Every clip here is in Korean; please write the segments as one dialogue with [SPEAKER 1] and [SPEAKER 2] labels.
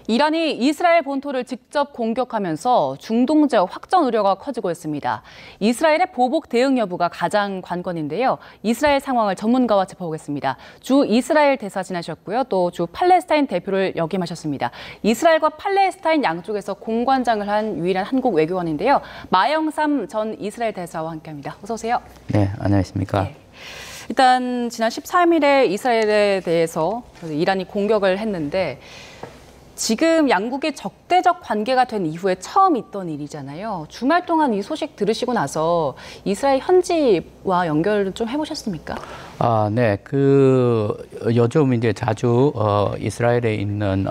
[SPEAKER 1] 이란이 이스라엘 본토를 직접 공격하면서 중동 지역 확전 우려가 커지고 있습니다. 이스라엘의 보복 대응 여부가 가장 관건인데요. 이스라엘 상황을 전문가와 짚어보겠습니다. 주 이스라엘 대사 지내셨고요. 또 주 팔레스타인 대표를 역임하셨습니다. 이스라엘과 팔레스타인 양쪽에서 공관장을 한 유일한 한국 외교관인데요. 마영삼 전 이스라엘 대사와 함께합니다. 어서 오세요.
[SPEAKER 2] 네, 안녕하십니까.
[SPEAKER 1] 네. 일단 지난 13일에 이스라엘에 대해서 이란이 공격을 했는데 지금 양국의 적대적 관계가 된 이후에 처음 있던 일이잖아요. 주말 동안 이 소식 들으시고 나서 이스라엘 현지와 연결을 좀 해보셨습니까?
[SPEAKER 2] 네, 요즘 이제 자주 이스라엘에 있는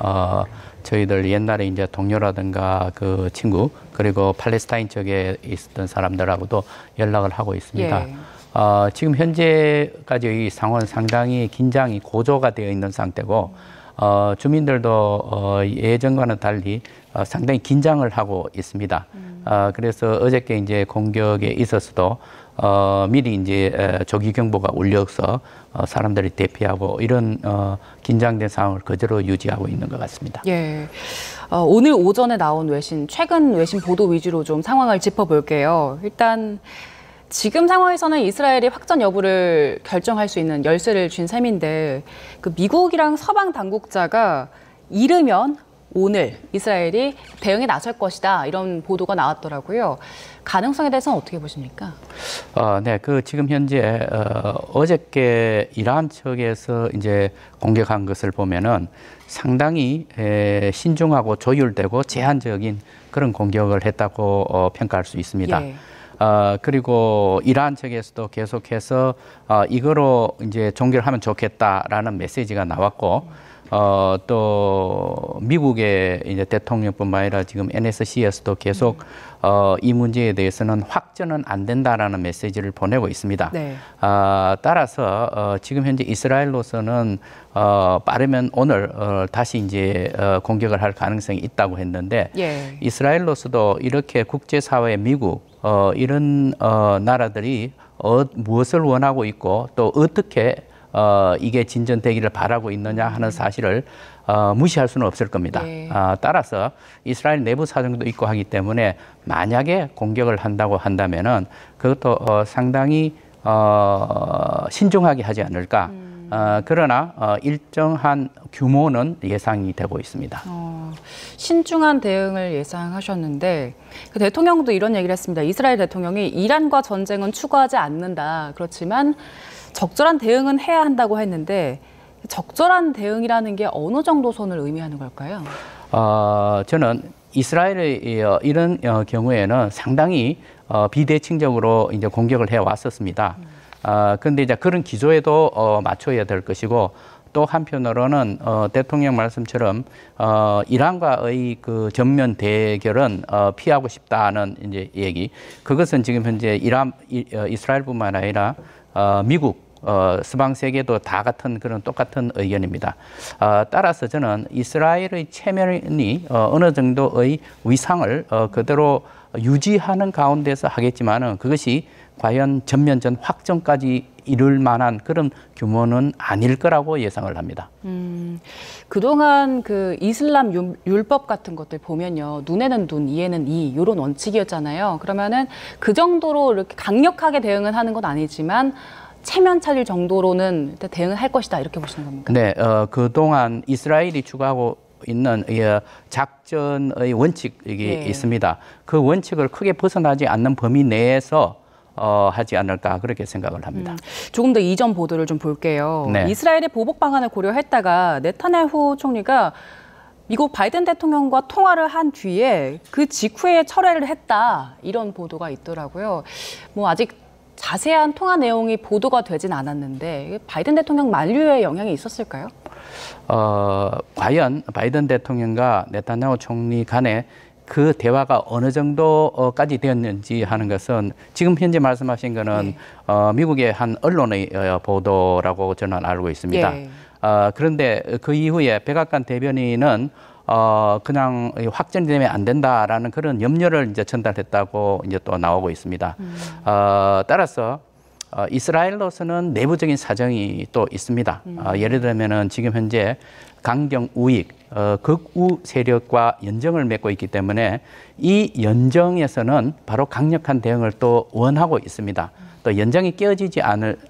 [SPEAKER 2] 저희들 옛날에 이제 동료라든가 그 친구 그리고 팔레스타인 쪽에 있었던 사람들하고도 연락을 하고 있습니다.
[SPEAKER 1] 예.
[SPEAKER 2] 지금 현재까지 이 상황은 상당히 긴장이 고조가 되어 있는 상태고. 주민들도 예전과는 달리 상당히 긴장을 하고 있습니다. 그래서 어저께 이제 공격에 있어서도 미리 이제 조기 경보가 울려서 사람들이 대피하고 이런 긴장된 상황을 그대로 유지하고 있는 것 같습니다.
[SPEAKER 1] 예. 오늘 오전에 나온 최근 외신 보도 위주로 좀 상황을 짚어볼게요. 일단 지금 상황에서는 이스라엘이 확전 여부를 결정할 수 있는 열쇠를 쥔 셈인데 그 미국이랑 서방 당국자가 이르면 오늘 이스라엘이 대응에 나설 것이다 이런 보도가 나왔더라고요. 가능성에 대해서는 어떻게 보십니까?
[SPEAKER 2] 네, 지금 현재 어저께 이란 측에서 이제 공격한 것을 보면은 상당히 신중하고 조율되고 제한적인 그런 공격을 했다고 평가할 수 있습니다.
[SPEAKER 1] 예.
[SPEAKER 2] 그리고 이란 측에서도 계속해서 이거로 이제 종결하면 좋겠다라는 메시지가 나왔고, 또 미국의 이제 대통령뿐만 아니라 지금 NSC에서도 계속 이 문제에 대해서는 확전은 안 된다라는 메시지를 보내고 있습니다.
[SPEAKER 1] 네.
[SPEAKER 2] 따라서 지금 현재 이스라엘로서는 빠르면 오늘 다시 이제 공격을 할 가능성이 있다고 했는데,
[SPEAKER 1] 예.
[SPEAKER 2] 이스라엘로서도 이렇게 국제사회, 미국 이런 나라들이 무엇을 원하고 있고 또 어떻게 이게 진전되기를 바라고 있느냐 하는 사실을 무시할 수는 없을 겁니다.
[SPEAKER 1] 네.
[SPEAKER 2] 따라서 이스라엘 내부 사정도 있고 하기 때문에 만약에 공격을 한다고 한다면은 그것도 상당히 신중하게 하지 않을까. 그러나 일정한 규모는 예상이 되고 있습니다.
[SPEAKER 1] 신중한 대응을 예상하셨는데 그 대통령도 이런 얘기를 했습니다. 이스라엘 대통령이 이란과 전쟁은 추구하지 않는다. 그렇지만 적절한 대응은 해야 한다고 했는데 적절한 대응이라는 게 어느 정도 선을 의미하는 걸까요?
[SPEAKER 2] 저는 이스라엘의 이런 경우에는 상당히 비대칭적으로 이제 공격을 해 왔었습니다. 그런데 이제 그런 기조에도 맞춰야 될 것이고 또 한편으로는 대통령 말씀처럼 이란과의 그 전면 대결은 피하고 싶다는 이제 얘기. 그것은 지금 현재 이스라엘뿐만 아니라 미국, 서방 세계도 다 같은 그런 똑같은 의견입니다. 따라서 저는 이스라엘의 체면이 어느 정도의 위상을 그대로 유지하는 가운데서 하겠지만은 그것이 과연 전면전 확정까지 이룰 만한 그런 규모는 아닐 거라고 예상을 합니다.
[SPEAKER 1] 그동안 그 이슬람 율법 같은 것들 보면요. 눈에는 눈, 이에는 이 이런 원칙이었잖아요. 그러면은 그 정도로 이렇게 강력하게 대응은 하는 건 아니지만 체면 차릴 정도로는 대응을 할 것이다 이렇게 보시는 겁니까?
[SPEAKER 2] 네, 그동안 이스라엘이 추구하고 있는 작전의 원칙이
[SPEAKER 1] 예.
[SPEAKER 2] 있습니다. 그 원칙을 크게 벗어나지 않는 범위 내에서 하지 않을까 그렇게 생각을 합니다.
[SPEAKER 1] 조금 더 이전 보도를 좀 볼게요.
[SPEAKER 2] 네.
[SPEAKER 1] 이스라엘의 보복 방안을 고려했다가 네타냐후 총리가 미국 바이든 대통령과 통화를 한 뒤에 그 직후에 철회를 했다 이런 보도가 있더라고요. 뭐 아직 자세한 통화 내용이 보도가 되진 않았는데 바이든 대통령 만류에 영향이 있었을까요?
[SPEAKER 2] 과연 바이든 대통령과 네타냐후 총리 간에 그 대화가 어느 정도까지 되었는지 하는 것은 지금 현재 말씀하신 거는 미국의 한 언론의 보도라고 저는 알고 있습니다.
[SPEAKER 1] 예.
[SPEAKER 2] 그런데 그 이후에 백악관 대변인은 그냥 확전이 되면 안 된다라는 그런 염려를 이제 전달했다고 이제 또 나오고 있습니다. 따라서 이스라엘로서는 내부적인 사정이 또 있습니다. 예를 들면은 지금 현재 강경 우익 극우 세력과 연정을 맺고 있기 때문에 이 연정에서는 바로 강력한 대응을 또 원하고 있습니다. 또 연정이 깨어지지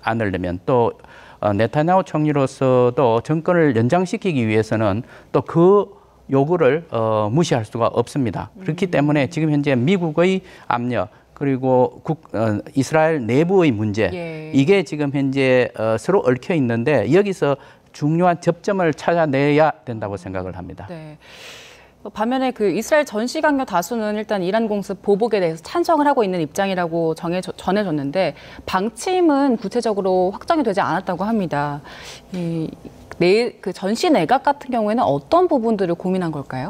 [SPEAKER 2] 않으려면 또 네타냐후 총리로서도 정권을 연장시키기 위해서는 또 그 요구를 무시할 수가 없습니다. 그렇기 때문에 지금 현재 미국의 압력 그리고 이스라엘 내부의 문제
[SPEAKER 1] 예.
[SPEAKER 2] 이게 지금 현재 서로 얽혀 있는데 여기서 중요한 접점을 찾아내야 된다고 생각을 합니다.
[SPEAKER 1] 네. 반면에 그 이스라엘 전시 강요 다수는 일단 이란 공습 보복에 대해서 찬성을 하고 있는 입장이라고 전해졌는데 방침은 구체적으로 확정이 되지 않았다고 합니다. 그 전시 내각 같은 경우에는 어떤 부분들을 고민한 걸까요?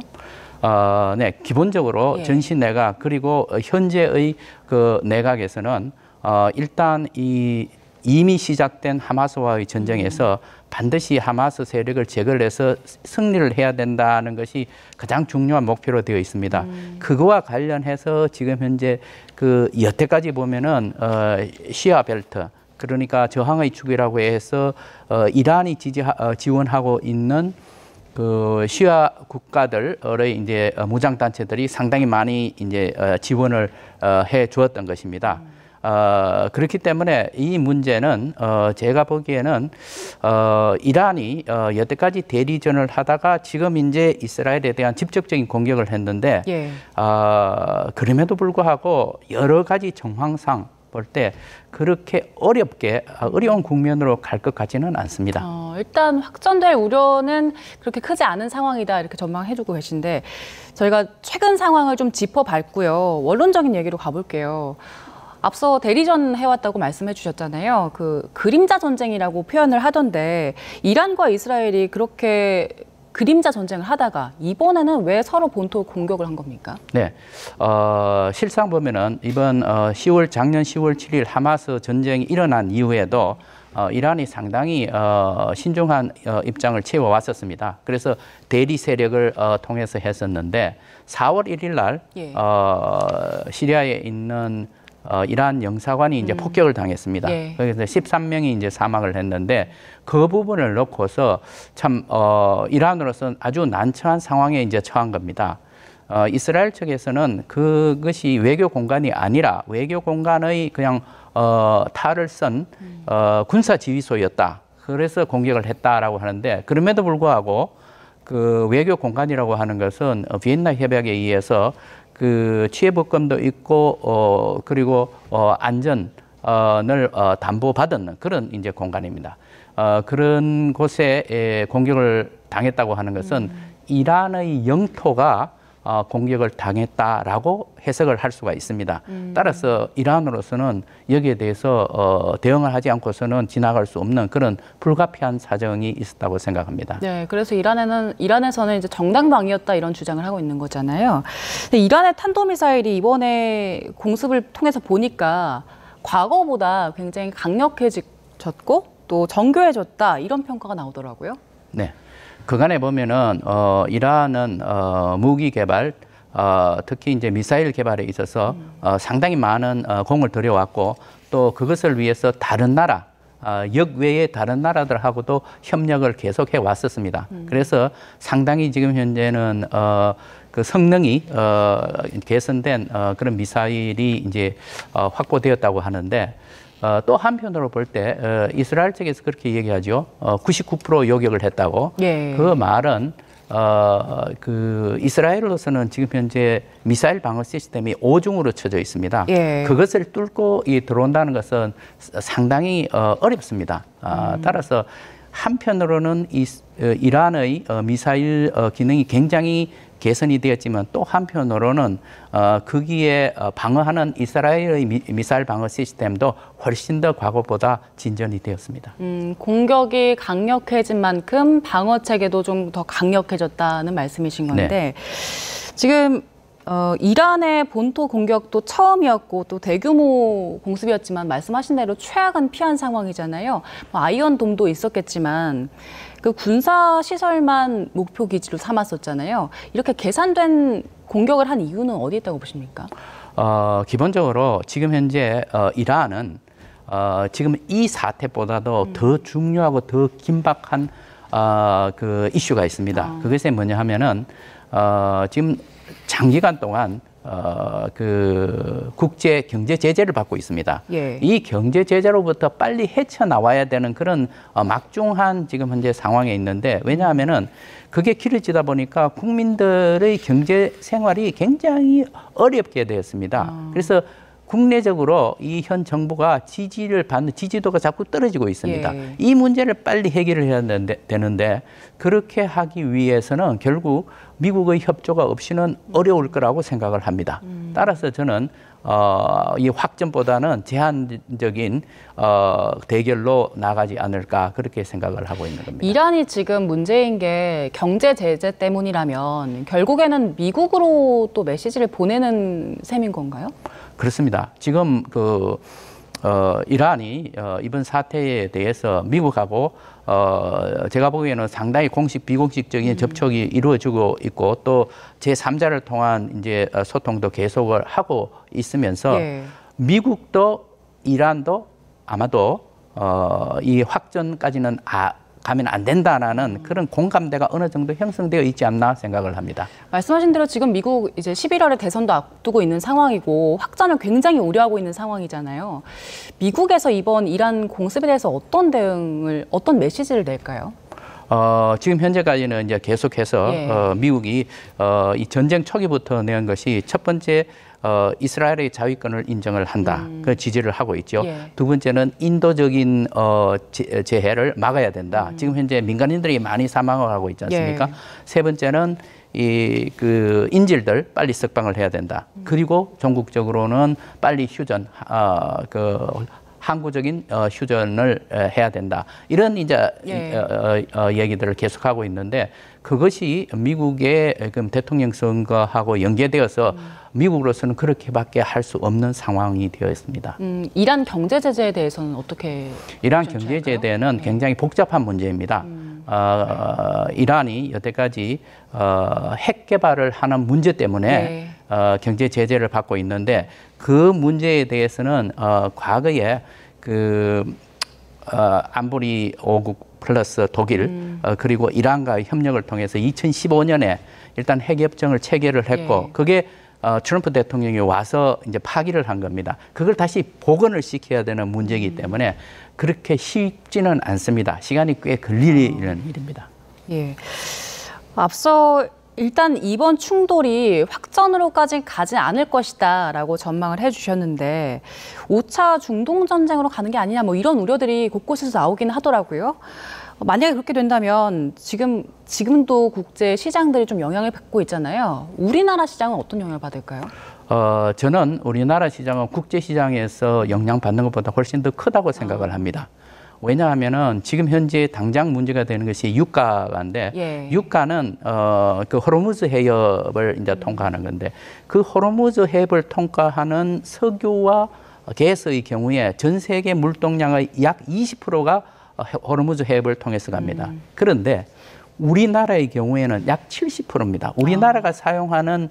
[SPEAKER 2] 네, 기본적으로
[SPEAKER 1] 예.
[SPEAKER 2] 전시 내각 그리고 현재의 그 내각에서는 일단 이미 시작된 하마스와의 전쟁에서 반드시 하마스 세력을 제거를 해서 승리를 해야 된다는 것이 가장 중요한 목표로 되어 있습니다. 그거와 관련해서 지금 현재 그 여태까지 보면은 시아 벨트 그러니까 저항의 축이라고 해서 이란이 지원하고 있는 그 시아 국가들의 이제 무장 단체들이 상당히 많이 이제 지원을 해 주었던 것입니다. 그렇기 때문에 이 문제는 제가 보기에는 이란이 여태까지 대리전을 하다가 지금 이제 이스라엘에 대한 직접적인 공격을 했는데
[SPEAKER 1] 예.
[SPEAKER 2] 그럼에도 불구하고 여러 가지 정황상 볼 때 그렇게 어려운 국면으로 갈 것 같지는 않습니다.
[SPEAKER 1] 일단 확전될 우려는 그렇게 크지 않은 상황이다 이렇게 전망해주고 계신데 저희가 최근 상황을 좀 짚어밟고요. 원론적인 얘기로 가볼게요. 앞서 대리전 해왔다고 말씀해 주셨잖아요. 그 그림자 전쟁이라고 표현을 하던데 이란과 이스라엘이 그렇게 그림자 전쟁을 하다가 이번에는 왜 서로 본토 공격을 한 겁니까?
[SPEAKER 2] 네, 실상 보면은 이번 작년 10월 7일 하마스 전쟁이 일어난 이후에도 이란이 상당히 신중한 입장을 채워왔었습니다. 그래서 대리 세력을 통해서 했었는데 4월 1일 날
[SPEAKER 1] 예.
[SPEAKER 2] 시리아에 있는 이란 영사관이 이제 폭격을 당했습니다.
[SPEAKER 1] 예.
[SPEAKER 2] 그래서 13명이 이제 사망을 했는데 그 부분을 놓고서 참 이란으로서는 아주 난처한 상황에 이제 처한 겁니다. 이스라엘 측에서는 그것이 외교 공간이 아니라 외교 공간의 그냥 탈을 쓴 군사 지휘소였다. 그래서 공격을 했다라고 하는데 그럼에도 불구하고 그 외교 공간이라고 하는 것은 비엔나 협약에 의해서 그 취해법권도 있고 그리고 안전을 담보받은 그런 이제 공간입니다. 그런 곳에 공격을 당했다고 하는 것은 이란의 영토가 공격을 당했다라고 해석을 할 수가 있습니다. 따라서 이란으로서는 여기에 대해서 대응을 하지 않고서는 지나갈 수 없는 그런 불가피한 사정이 있었다고 생각합니다.
[SPEAKER 1] 네, 그래서 이란에서는 이제 정당방위였다 이런 주장을 하고 있는 거잖아요. 근데 이란의 탄도미사일이 이번에 공습을 통해서 보니까 과거보다 굉장히 강력해졌고 또 정교해졌다 이런 평가가 나오더라고요.
[SPEAKER 2] 네. 그간에 보면은 이란은 무기 개발, 특히 이제 미사일 개발에 있어서 상당히 많은 공을 들여왔고 또 그것을 위해서 다른 나라, 역외의 다른 나라들하고도 협력을 계속해 왔었습니다. 그래서 상당히 지금 현재는 그 성능이 개선된 그런 미사일이 이제 확보되었다고 하는데. 또 한편으로 볼 때 이스라엘 측에서 그렇게 얘기하죠. 99% 요격을 했다고.
[SPEAKER 1] 예.
[SPEAKER 2] 그 말은 그 이스라엘로서는 지금 현재 미사일 방어 시스템이 5중으로 쳐져 있습니다.
[SPEAKER 1] 예.
[SPEAKER 2] 그것을 뚫고 들어온다는 것은 상당히 어렵습니다. 따라서 한편으로는 이란의 미사일 기능이 굉장히 개선이 되었지만 또 한편으로는 거기에 방어하는 이스라엘의 미사일 방어 시스템도 훨씬 더 과거보다 진전이 되었습니다.
[SPEAKER 1] 공격이 강력해진 만큼 방어 체계도 좀 더 강력해졌다는 말씀이신 건데
[SPEAKER 2] 네.
[SPEAKER 1] 지금 이란의 본토 공격도 처음이었고 또 대규모 공습이었지만 말씀하신 대로 최악은 피한 상황이잖아요. 아이언돔도 있었겠지만 그 군사 시설만 목표 기지로 삼았었잖아요. 이렇게 계산된 공격을 한 이유는 어디에 있다고 보십니까?
[SPEAKER 2] 기본적으로 지금 현재 이란은 지금 이 사태보다도 더 중요하고 더 긴박한 그 이슈가 있습니다. 그것이 뭐냐 하면은 지금 장기간 동안 그 국제 경제 제재를 받고 있습니다.
[SPEAKER 1] 예.
[SPEAKER 2] 이 경제 제재로부터 빨리 헤쳐나와야 되는 그런 막중한 지금 현재 상황에 있는데, 왜냐하면은 그게 길어지다 보니까 국민들의 경제 생활이 굉장히 어렵게 되었습니다. 그래서 국내적으로 이 현 정부가 지지를 받는 지지도가 자꾸 떨어지고 있습니다.
[SPEAKER 1] 예.
[SPEAKER 2] 이 문제를 빨리 해결을 해야 되는데 그렇게 하기 위해서는 결국 미국의 협조가 없이는 어려울 거라고 생각을 합니다. 따라서 저는 이 확전보다는 제한적인 대결로 나가지 않을까 그렇게 생각을 하고 있는 겁니다.
[SPEAKER 1] 이란이 지금 문제인 게 경제 제재 때문이라면 결국에는 미국으로 또 메시지를 보내는 셈인 건가요?
[SPEAKER 2] 그렇습니다. 지금 이란이 이번 사태에 대해서 미국하고 제가 보기에는 상당히 공식 비공식적인 접촉이 이루어지고 있고 또 제3자를 통한 이제 소통도 계속을 하고 있으면서
[SPEAKER 1] 예.
[SPEAKER 2] 미국도 이란도 아마도 이 확전까지는 가면 안 된다라는 그런 공감대가 어느 정도 형성되어 있지 않나 생각을 합니다.
[SPEAKER 1] 말씀하신 대로 지금 미국 이제 11월에 대선도 앞두고 있는 상황이고 확전을 굉장히 우려하고 있는 상황이잖아요. 미국에서 이번 이란 공습에 대해서 어떤 메시지를 낼까요?
[SPEAKER 2] 지금 현재까지는 이제 계속해서
[SPEAKER 1] 예.
[SPEAKER 2] 미국이 이 전쟁 초기부터 낸 것이 첫 번째 이스라엘의 자위권을 인정을 한다. 그 지지를 하고 있죠.
[SPEAKER 1] 예.
[SPEAKER 2] 두 번째는 인도적인 재해를 막아야 된다. 지금 현재 민간인들이 많이 사망을 하고 있지 않습니까?
[SPEAKER 1] 예.
[SPEAKER 2] 세 번째는 그 인질들 빨리 석방을 해야 된다. 그리고 전국적으로는 빨리 휴전, 항구적인 휴전을 해야 된다. 이런 이제 얘기들을 계속하고 있는데 그것이 미국의 대통령 선거하고 연계되어서 미국으로서는 그렇게밖에 할 수 없는 상황이 되어 있습니다.
[SPEAKER 1] 이란 경제 제재에 대해서는 어떻게?
[SPEAKER 2] 이란 경제 제재는 굉장히 복잡한 문제입니다. 이란이 여태까지 핵 개발을 하는 문제 때문에 경제 제재를 받고 있는데 그 문제에 대해서는 과거에 안보리 5국 플러스 독일 그리고 이란과의 협력을 통해서 2015년에 일단 핵협정을 체결을 했고 그게 트럼프 대통령이 와서 이제 파기를 한 겁니다. 그걸 다시 복원을 시켜야 되는 문제이기 때문에 그렇게 쉽지는 않습니다. 시간이 꽤 걸리는 일입니다.
[SPEAKER 1] 예. 앞서 일단 이번 충돌이 확전으로까지 가지 않을 것이다라고 전망을 해주셨는데 5차 중동 전쟁으로 가는 게 아니냐 뭐 이런 우려들이 곳곳에서 나오긴 하더라고요. 만약에 그렇게 된다면 지금도 국제 시장들이 좀 영향을 받고 있잖아요. 우리나라 시장은 어떤 영향을 받을까요?
[SPEAKER 2] 저는 우리나라 시장은 국제 시장에서 영향받는 것보다 훨씬 더 크다고 생각을 합니다. 왜냐하면은 지금 현재 당장 문제가 되는 것이 유가인데 유가는 그 호르무즈 해협을 이제 통과하는 건데 그 호르무즈 해협을 통과하는 석유와 가스의 경우에 전 세계 물동량의 약 20%가 호르무즈 해협을 통해서 갑니다. 그런데 우리나라의 경우에는 약 70%입니다. 우리나라가 사용하는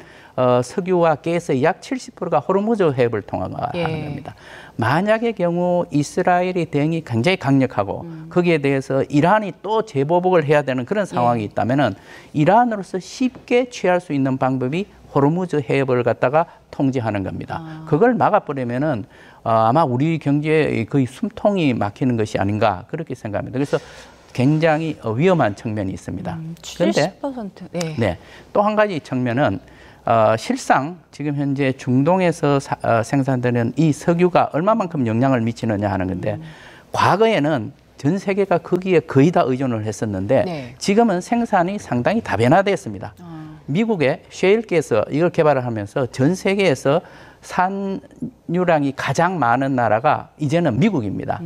[SPEAKER 2] 석유와 가스의 약 70%가 호르무즈 해협을 통하는 겁니다. 만약의 경우 이스라엘이 대응이 굉장히 강력하고 거기에 대해서 이란이 또 재보복을 해야 되는 그런 상황이 있다면은 이란으로서 쉽게 취할 수 있는 방법이 호르무즈 해협을 갖다가 통제하는 겁니다. 그걸 막아버리면은 아마 우리 경제에 거의 숨통이 막히는 것이 아닌가 그렇게 생각합니다. 그래서 굉장히 위험한 측면이 있습니다.
[SPEAKER 1] 70%?
[SPEAKER 2] 네. 또 한 가지 측면은 실상 지금 현재 중동에서 생산되는 이 석유가 얼마만큼 영향을 미치느냐 하는 건데 과거에는 전 세계가 거기에 거의 다 의존을 했었는데 지금은 생산이 상당히 다변화됐습니다. 미국의 셰일가스 이걸 개발을 하면서 전 세계에서 산유량이 가장 많은 나라가 이제는 미국입니다.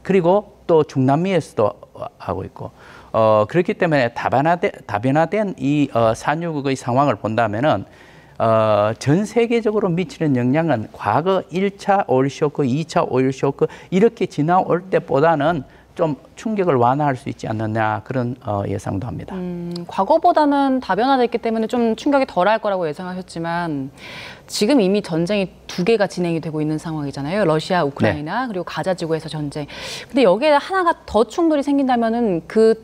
[SPEAKER 2] 그리고 또 중남미에서도 하고 있고 그렇기 때문에 다변화된 이 산유국의 상황을 본다면은 전 세계적으로 미치는 영향은 과거 1차 오일 쇼크, 2차 오일 쇼크 이렇게 지나올 때보다는 좀 충격을 완화할 수 있지 않느냐 그런 예상도 합니다.
[SPEAKER 1] 과거보다는 다변화됐기 때문에 좀 충격이 덜할 거라고 예상하셨지만 지금 이미 전쟁이 2개가 진행이 되고 있는 상황이잖아요. 러시아, 우크라이나 그리고 가자 지구에서 전쟁. 근데 여기에 하나가 더 충돌이 생긴다면은 그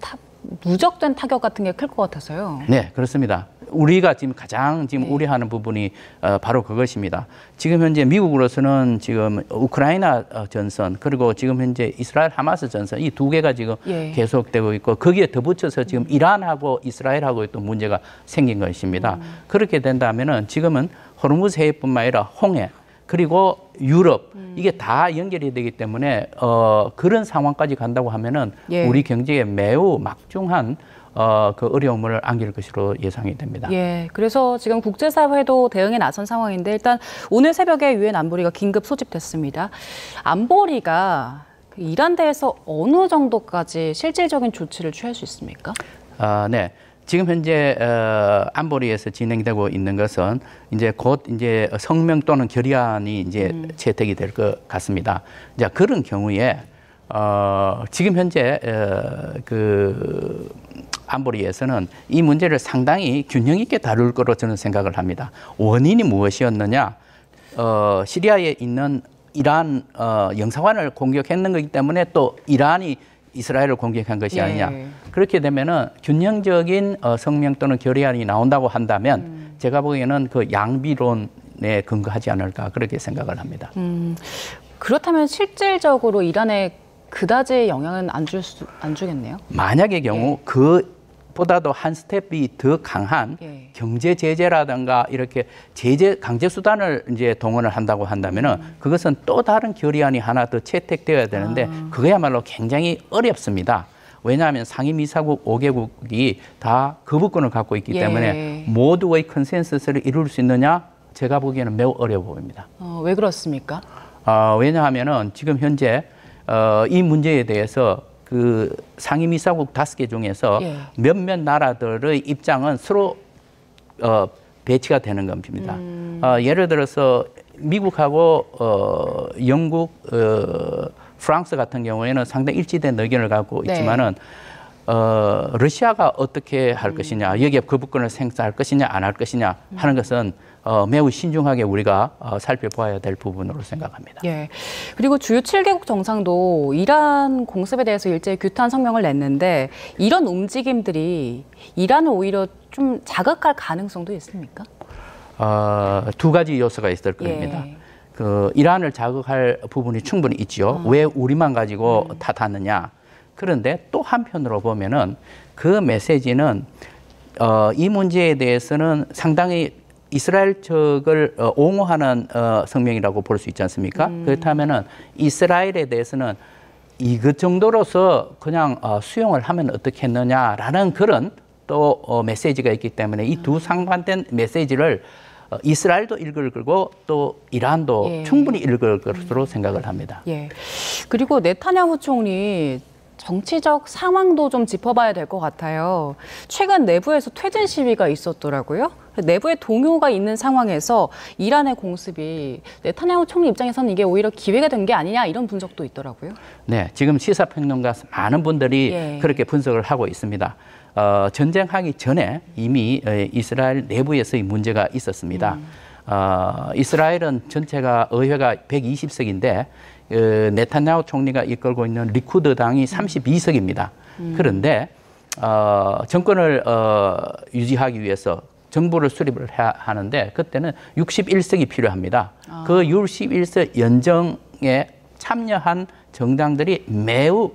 [SPEAKER 1] 누적된 타격 같은 게 클 것 같아서요.
[SPEAKER 2] 네, 그렇습니다. 우리가 지금 가장 우려하는 부분이 바로 그것입니다. 지금 현재 미국으로서는 지금 우크라이나 전선 그리고 지금 현재 이스라엘 하마스 전선 이 두 개가 지금 계속되고 있고 거기에 덧붙여서 지금 이란하고 이스라엘하고 또 문제가 생긴 것입니다. 그렇게 된다면은 지금은 호르무즈 해협뿐만 아니라 홍해 그리고 유럽 이게 다 연결이 되기 때문에 그런 상황까지 간다고 하면은 우리 경제에 매우 막중한 그 어려움을 안길 것으로 예상이 됩니다.
[SPEAKER 1] 예, 그래서 지금 국제사회도 대응에 나선 상황인데 일단 오늘 새벽에 유엔 안보리가 긴급 소집됐습니다. 안보리가 이란대에서 어느 정도까지 실질적인 조치를 취할 수 있습니까?
[SPEAKER 2] 네. 지금 현재 안보리에서 진행되고 있는 것은 이제 곧 이제 성명 또는 결의안이 이제 채택이 될 것 같습니다. 자, 그런 경우에 지금 현재 그 안보리에서는 이 문제를 상당히 균형 있게 다룰 거로 저는 생각을 합니다. 원인이 무엇이었느냐? 시리아에 있는 이란 영사관을 공격했는 거기 때문에 또 이란이 이스라엘을 공격한 것이 아니냐. 그렇게 되면은 균형적인 성명 또는 결의안이 나온다고 한다면 제가 보기에는 그 양비론에 근거하지 않을까 그렇게 생각을 합니다.
[SPEAKER 1] 그렇다면 실질적으로 이란에 그다지 영향은 안 주겠네요.
[SPEAKER 2] 만약의 경우 그보다도 한 스텝이 더 강한 경제 제재라든가 이렇게 제재 강제 수단을 이제 동원을 한다고 한다면은 그것은 또 다른 결의안이 하나 더 채택되어야 되는데 그거야말로 굉장히 어렵습니다. 왜냐하면 상임이사국 5개국이 다 거부권을 갖고 있기 때문에 모두의 컨센서스를 이룰 수 있느냐? 제가 보기에는 매우 어려워 보입니다.
[SPEAKER 1] 왜 그렇습니까?
[SPEAKER 2] 왜냐하면은 지금 현재 이 문제에 대해서 그 상임이사국 5개 중에서 몇몇 나라들의 입장은 서로 배치가 되는 겁니다. 예를 들어서 미국하고 영국, 프랑스 같은 경우에는 상당히 일치된 의견을 갖고 있지만은 러시아가 어떻게 할 것이냐, 여기에 거부권을 행사할 것이냐, 안 할 것이냐 하는 것은 매우 신중하게 우리가 살펴봐야 될 부분으로 생각합니다.
[SPEAKER 1] 예. 그리고 주요 7개국 정상도 이란 공습에 대해서 일제히 규탄 성명을 냈는데 이런 움직임들이 이란을 오히려 좀 자극할 가능성도 있습니까?
[SPEAKER 2] 두 가지 요소가 있을 겁니다. 그 이란을 자극할 부분이 충분히 있죠. 왜 우리만 가지고 탓하느냐? 그런데 또 한편으로 보면은 그 메시지는 이 문제에 대해서는 상당히 이스라엘 측을 옹호하는 성명이라고 볼 수 있지 않습니까? 그렇다면은 이스라엘에 대해서는 이것 정도로서 그냥 수용을 하면 어떻겠느냐라는 그런 또 메시지가 있기 때문에 이 두 상반된 메시지를 이스라엘도 읽을 거고 또 이란도 충분히 읽을 것으로 생각을 합니다.
[SPEAKER 1] 그리고 네타냐후 총리 정치적 상황도 좀 짚어봐야 될 것 같아요. 최근 내부에서 퇴진 시위가 있었더라고요. 내부에 동요가 있는 상황에서 이란의 공습이 네타냐후 총리 입장에서는 이게 오히려 기회가 된 게 아니냐 이런 분석도 있더라고요.
[SPEAKER 2] 네, 지금 시사평론가 많은 분들이 그렇게 분석을 하고 있습니다. 전쟁하기 전에 이미 이스라엘 내부에서의 문제가 있었습니다. 이스라엘은 전체가 의회가 120석인데 네타냐후 총리가 이끌고 있는 리쿠드 당이 32석입니다. 그런데 정권을 유지하기 위해서 정부를 수립을 해야 하는데 그때는 61석이 필요합니다. 그 61석 연정에 참여한 정당들이 매우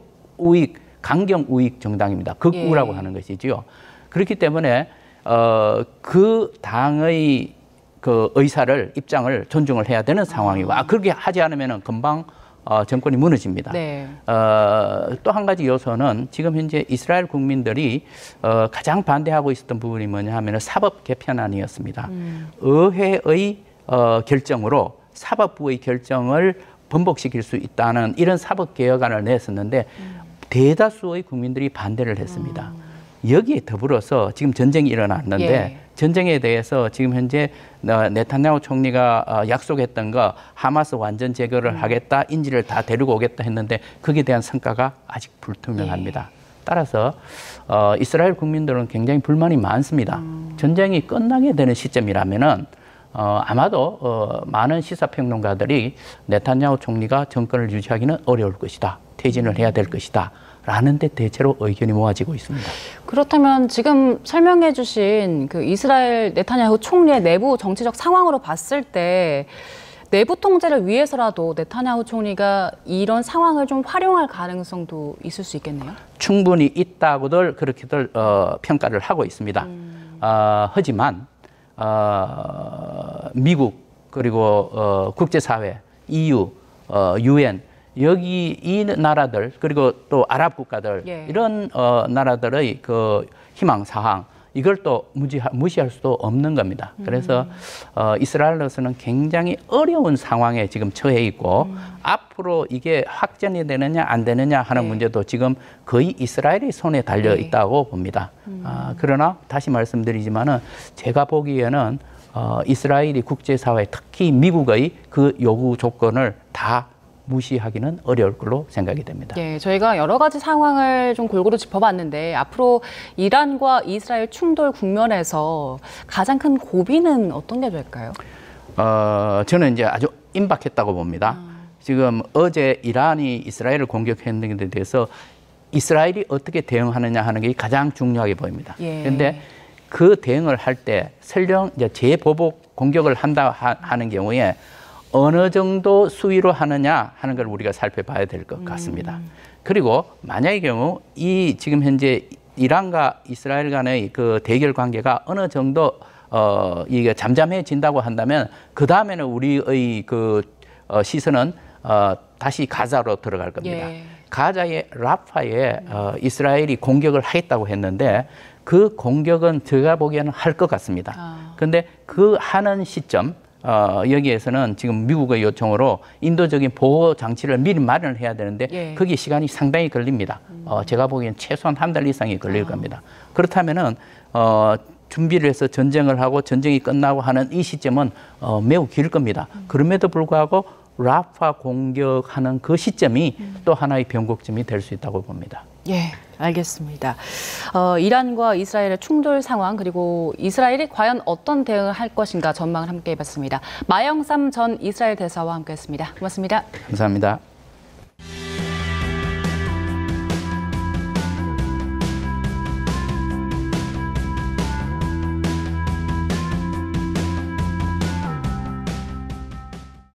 [SPEAKER 2] 강경 우익 정당입니다. 극우라고 하는 것이지요. 그렇기 때문에 그 당의 그 의사를 입장을 존중을 해야 되는 상황이고 그렇게 하지 않으면 금방 정권이 무너집니다. 또 한 가지 요소는 지금 현재 이스라엘 국민들이 가장 반대하고 있었던 부분이 뭐냐 하면 사법 개편안이었습니다. 의회의 결정으로 사법부의 결정을 번복시킬 수 있다는 이런 사법 개혁안을 냈었는데 대다수의 국민들이 반대를 했습니다. 여기에 더불어서 지금 전쟁이 일어났는데 전쟁에 대해서 지금 현재 네타냐후 총리가 약속했던 거 하마스 완전 제거를 하겠다, 인질을 다 데리고 오겠다 했는데 거기에 대한 성과가 아직 불투명합니다. 따라서 이스라엘 국민들은 굉장히 불만이 많습니다. 전쟁이 끝나게 되는 시점이라면은 아마도 많은 시사평론가들이 네타냐후 총리가 정권을 유지하기는 어려울 것이다. 퇴진을 해야 될 것이다. 라는 데 대체로 의견이 모아지고 있습니다.
[SPEAKER 1] 그렇다면 지금 설명해 주신 그 이스라엘 네타냐후 총리의 내부 정치적 상황으로 봤을 때 내부 통제를 위해서라도 네타냐후 총리가 이런 상황을 좀 활용할 가능성도 있을 수 있겠네요.
[SPEAKER 2] 충분히 있다고들 그렇게들 평가를 하고 있습니다. 하지만 미국 그리고 국제사회, EU, UN 여기 이 나라들 그리고 또 아랍 국가들
[SPEAKER 1] 예.
[SPEAKER 2] 이런 나라들의 그 희망 사항 이걸 또 무시할 수도 없는 겁니다. 그래서 이스라엘로서는 굉장히 어려운 상황에 지금 처해 있고 앞으로 이게 확전이 되느냐 안 되느냐 하는 문제도 지금 거의 이스라엘의 손에 달려 있다고 봅니다. 그러나 다시 말씀드리지만은 제가 보기에는 이스라엘이 국제사회 특히 미국의 그 요구 조건을 다 무시하기는 어려울 걸로 생각이 됩니다.
[SPEAKER 1] 예, 저희가 여러 가지 상황을 좀 골고루 짚어봤는데 앞으로 이란과 이스라엘 충돌 국면에서 가장 큰 고비는 어떤 게 될까요?
[SPEAKER 2] 저는 이제 아주 임박했다고 봅니다. 지금 어제 이란이 이스라엘을 공격했는 데 대해서 이스라엘이 어떻게 대응하느냐 하는 게 가장 중요하게 보입니다. 그런데 그 대응을 할 때 설령 이제 재보복 공격을 한다 하는 경우에 어느 정도 수위로 하느냐 하는 걸 우리가 살펴봐야 될 것 같습니다. 그리고 만약의 경우 이 지금 현재 이란과 이스라엘 간의 그 대결 관계가 어느 정도 이게 잠잠해진다고 한다면 그 다음에는 우리의 그 시선은 다시 가자로 들어갈 겁니다. 가자의 라파에 이스라엘이 공격을 하겠다고 했는데 그 공격은 제가 보기에는 할 것 같습니다. 그런데 그 하는 시점 여기에서는 지금 미국의 요청으로 인도적인 보호 장치를 미리 마련을 해야 되는데 거기에 시간이 상당히 걸립니다. 제가 보기엔 최소한 한 달 이상이 걸릴 겁니다. 그렇다면은 준비를 해서 전쟁을 하고 전쟁이 끝나고 하는 이 시점은 매우 길 겁니다. 그럼에도 불구하고 라파 공격하는 그 시점이 또 하나의 변곡점이 될 수 있다고 봅니다.
[SPEAKER 1] 예, 알겠습니다. 이란과 이스라엘의 충돌 상황 그리고 이스라엘이 과연 어떤 대응을 할 것인가 전망을 함께 해봤습니다. 마영삼 전 이스라엘 대사와 함께했습니다. 고맙습니다.
[SPEAKER 2] 감사합니다.